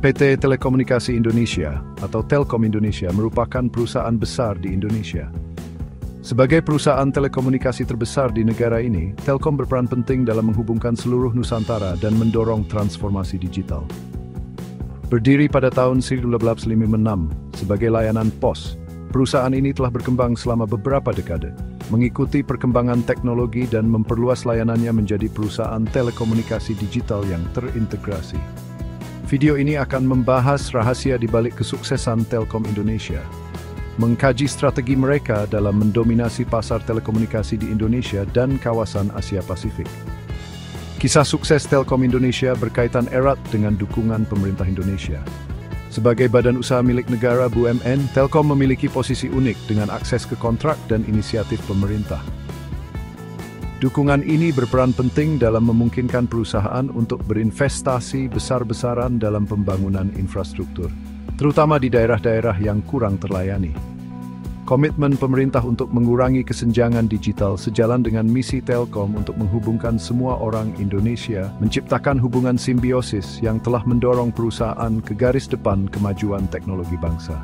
PT Telekomunikasi Indonesia atau Telkom Indonesia merupakan perusahaan besar di Indonesia. Sebagai perusahaan telekomunikasi terbesar di negara ini, Telkom berperan penting dalam menghubungkan seluruh Nusantara dan mendorong transformasi digital. Berdiri pada tahun 1956 sebagai layanan pos, perusahaan ini telah berkembang selama beberapa dekade, mengikuti perkembangan teknologi dan memperluas layanannya menjadi perusahaan telekomunikasi digital yang terintegrasi. Video ini akan membahas rahasia di balik kesuksesan Telkom Indonesia, mengkaji strategi mereka dalam mendominasi pasar telekomunikasi di Indonesia dan kawasan Asia Pasifik. Kisah sukses Telkom Indonesia berkaitan erat dengan dukungan pemerintah Indonesia. Sebagai badan usaha milik negara BUMN, Telkom memiliki posisi unik dengan akses ke kontrak dan inisiatif pemerintah. Dukungan ini berperan penting dalam memungkinkan perusahaan untuk berinvestasi besar-besaran dalam pembangunan infrastruktur, terutama di daerah-daerah yang kurang terlayani. Komitmen pemerintah untuk mengurangi kesenjangan digital sejalan dengan misi Telkom untuk menghubungkan semua orang Indonesia, menciptakan hubungan simbiosis yang telah mendorong perusahaan ke garis depan kemajuan teknologi bangsa.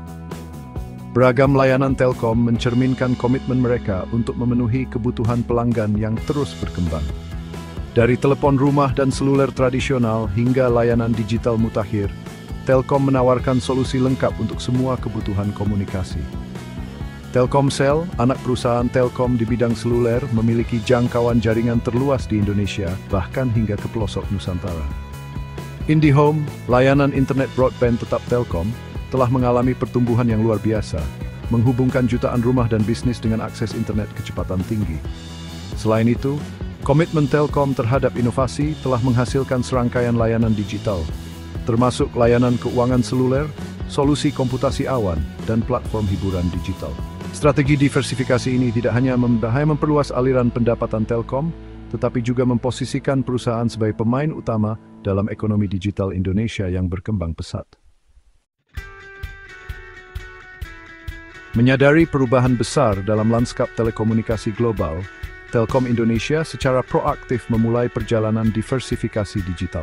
Beragam layanan Telkom mencerminkan komitmen mereka untuk memenuhi kebutuhan pelanggan yang terus berkembang. Dari telepon rumah dan seluler tradisional hingga layanan digital mutakhir, Telkom menawarkan solusi lengkap untuk semua kebutuhan komunikasi. Telkomsel, anak perusahaan Telkom di bidang seluler, memiliki jangkauan jaringan terluas di Indonesia, bahkan hingga ke pelosok Nusantara. IndiHome, layanan internet broadband tetap Telkom, telah mengalami pertumbuhan yang luar biasa, menghubungkan jutaan rumah dan bisnis dengan akses internet kecepatan tinggi. Selain itu, komitmen Telkom terhadap inovasi telah menghasilkan serangkaian layanan digital, termasuk layanan keuangan seluler, solusi komputasi awan, dan platform hiburan digital. Strategi diversifikasi ini tidak hanya memperluas aliran pendapatan Telkom, tetapi juga memposisikan perusahaan sebagai pemain utama dalam ekonomi digital Indonesia yang berkembang pesat. Menyadari perubahan besar dalam lanskap telekomunikasi global, Telkom Indonesia secara proaktif memulai perjalanan diversifikasi digital.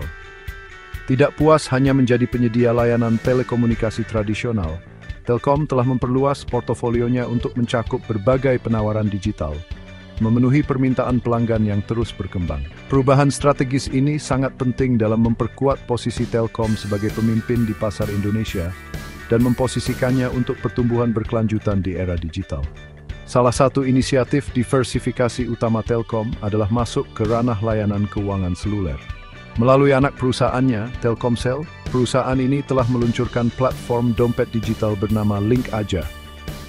Tidak puas hanya menjadi penyedia layanan telekomunikasi tradisional, Telkom telah memperluas portofolionya untuk mencakup berbagai penawaran digital, memenuhi permintaan pelanggan yang terus berkembang. Perubahan strategis ini sangat penting dalam memperkuat posisi Telkom sebagai pemimpin di pasar Indonesia dan memposisikannya untuk pertumbuhan berkelanjutan di era digital. Salah satu inisiatif diversifikasi utama Telkom adalah masuk ke ranah layanan keuangan seluler. Melalui anak perusahaannya, Telkomsel, perusahaan ini telah meluncurkan platform dompet digital bernama Link Aja,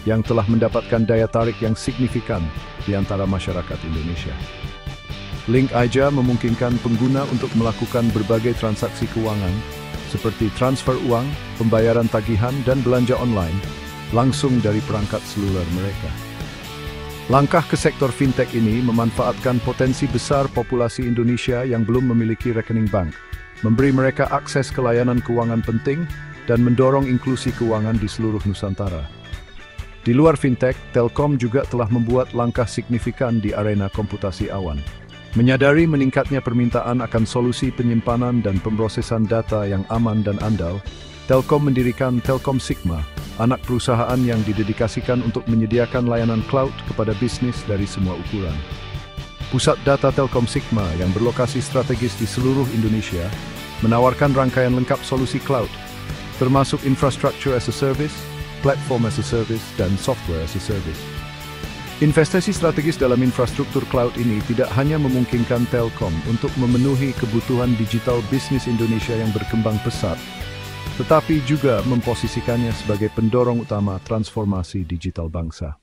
yang telah mendapatkan daya tarik yang signifikan di antara masyarakat Indonesia. Link Aja memungkinkan pengguna untuk melakukan berbagai transaksi keuangan, seperti transfer uang, pembayaran tagihan, dan belanja online, langsung dari perangkat seluler mereka. Langkah ke sektor fintech ini memanfaatkan potensi besar populasi Indonesia yang belum memiliki rekening bank, memberi mereka akses ke layanan keuangan penting, dan mendorong inklusi keuangan di seluruh Nusantara. Di luar fintech, Telkom juga telah membuat langkah signifikan di arena komputasi awan. Menyadari meningkatnya permintaan akan solusi penyimpanan dan pemrosesan data yang aman dan andal, Telkom mendirikan Telkom Sigma, anak perusahaan yang didedikasikan untuk menyediakan layanan cloud kepada bisnis dari semua ukuran. Pusat data Telkom Sigma yang berlokasi strategis di seluruh Indonesia menawarkan rangkaian lengkap solusi cloud, termasuk infrastructure as a service, platform as a service, dan software as a service. Investasi strategis dalam infrastruktur cloud ini tidak hanya memungkinkan Telkom untuk memenuhi kebutuhan digital bisnis Indonesia yang berkembang pesat, tetapi juga memposisikannya sebagai pendorong utama transformasi digital bangsa.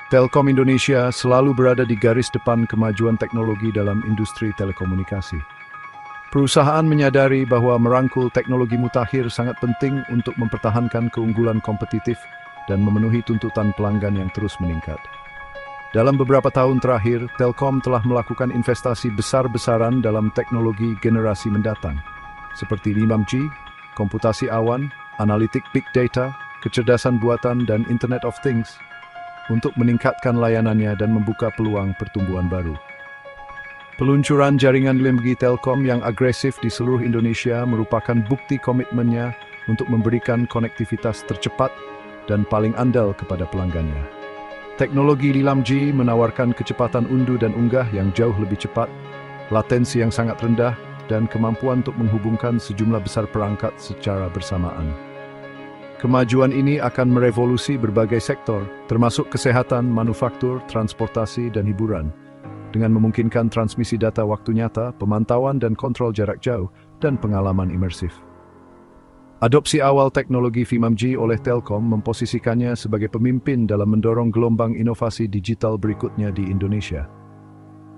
Telkom Indonesia selalu berada di garis depan kemajuan teknologi dalam industri telekomunikasi. Perusahaan menyadari bahwa merangkul teknologi mutakhir sangat penting untuk mempertahankan keunggulan kompetitif dan memenuhi tuntutan pelanggan yang terus meningkat. Dalam beberapa tahun terakhir, Telkom telah melakukan investasi besar-besaran dalam teknologi generasi mendatang, seperti 5G, komputasi awan, analitik big data, kecerdasan buatan, dan Internet of Things, untuk meningkatkan layanannya dan membuka peluang pertumbuhan baru. Peluncuran jaringan 5G Telkom yang agresif di seluruh Indonesia merupakan bukti komitmennya untuk memberikan konektivitas tercepat dan paling andal kepada pelanggannya. Teknologi 5G menawarkan kecepatan unduh dan unggah yang jauh lebih cepat, latensi yang sangat rendah, dan kemampuan untuk menghubungkan sejumlah besar perangkat secara bersamaan. Kemajuan ini akan merevolusi berbagai sektor, termasuk kesehatan, manufaktur, transportasi, dan hiburan, dengan memungkinkan transmisi data waktu nyata, pemantauan dan kontrol jarak jauh, dan pengalaman imersif. Adopsi awal teknologi 5G oleh Telkom memposisikannya sebagai pemimpin dalam mendorong gelombang inovasi digital berikutnya di Indonesia.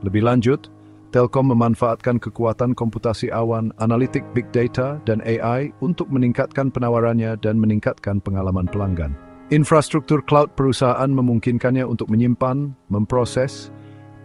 Lebih lanjut, Telkom memanfaatkan kekuatan komputasi awan, analitik big data, dan AI untuk meningkatkan penawarannya dan meningkatkan pengalaman pelanggan. Infrastruktur cloud perusahaan memungkinkannya untuk menyimpan, memproses,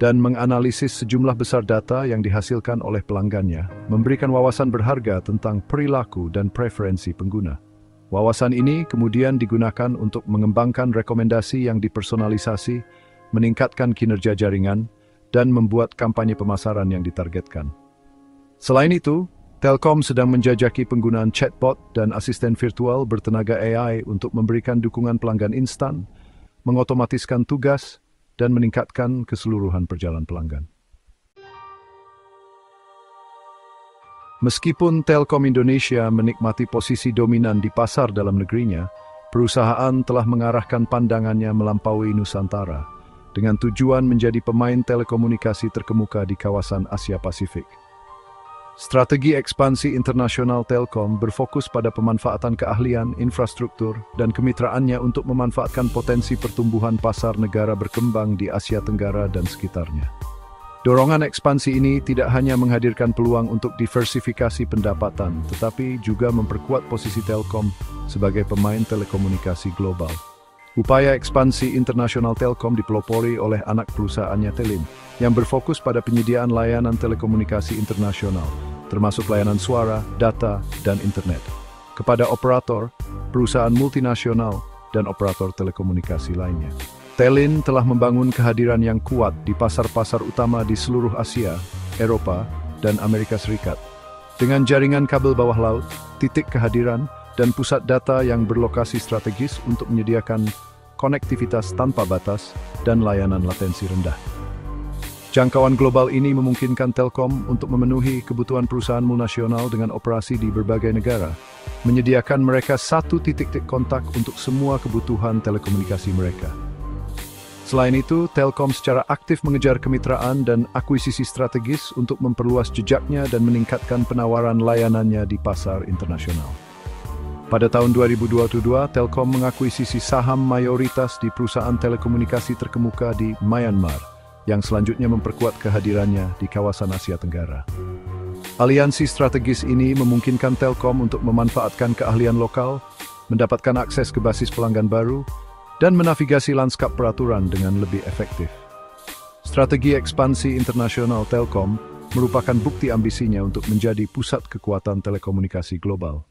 dan menganalisis sejumlah besar data yang dihasilkan oleh pelanggannya, memberikan wawasan berharga tentang perilaku dan preferensi pengguna. Wawasan ini kemudian digunakan untuk mengembangkan rekomendasi yang dipersonalisasi, meningkatkan kinerja jaringan, dan membuat kampanye pemasaran yang ditargetkan. Selain itu, Telkom sedang menjajaki penggunaan chatbot dan asisten virtual bertenaga AI untuk memberikan dukungan pelanggan instan, mengotomatiskan tugas, dan meningkatkan keseluruhan perjalanan pelanggan. Meskipun Telkom Indonesia menikmati posisi dominan di pasar dalam negerinya, perusahaan telah mengarahkan pandangannya melampaui Nusantara, dengan tujuan menjadi pemain telekomunikasi terkemuka di kawasan Asia Pasifik. Strategi ekspansi internasional Telkom berfokus pada pemanfaatan keahlian, infrastruktur, dan kemitraannya untuk memanfaatkan potensi pertumbuhan pasar negara berkembang di Asia Tenggara dan sekitarnya. Dorongan ekspansi ini tidak hanya menghadirkan peluang untuk diversifikasi pendapatan, tetapi juga memperkuat posisi Telkom sebagai pemain telekomunikasi global. Upaya ekspansi internasional Telkom dipelopori oleh anak perusahaannya Telin, yang berfokus pada penyediaan layanan telekomunikasi internasional, termasuk layanan suara, data, dan internet, kepada operator, perusahaan multinasional, dan operator telekomunikasi lainnya. Telin telah membangun kehadiran yang kuat di pasar-pasar utama di seluruh Asia, Eropa, dan Amerika Serikat, dengan jaringan kabel bawah laut, titik kehadiran, dan pusat data yang berlokasi strategis untuk menyediakan konektivitas tanpa batas dan layanan latensi rendah. Jangkauan global ini memungkinkan Telkom untuk memenuhi kebutuhan perusahaan multinasional dengan operasi di berbagai negara, menyediakan mereka satu titik kontak untuk semua kebutuhan telekomunikasi mereka. Selain itu, Telkom secara aktif mengejar kemitraan dan akuisisi strategis untuk memperluas jejaknya dan meningkatkan penawaran layanannya di pasar internasional. Pada tahun 2022, Telkom mengakuisisi saham mayoritas di perusahaan telekomunikasi terkemuka di Myanmar, yang selanjutnya memperkuat kehadirannya di kawasan Asia Tenggara. Aliansi strategis ini memungkinkan Telkom untuk memanfaatkan keahlian lokal, mendapatkan akses ke basis pelanggan baru, dan menavigasi lanskap peraturan dengan lebih efektif. Strategi ekspansi internasional Telkom merupakan bukti ambisinya untuk menjadi pusat kekuatan telekomunikasi global.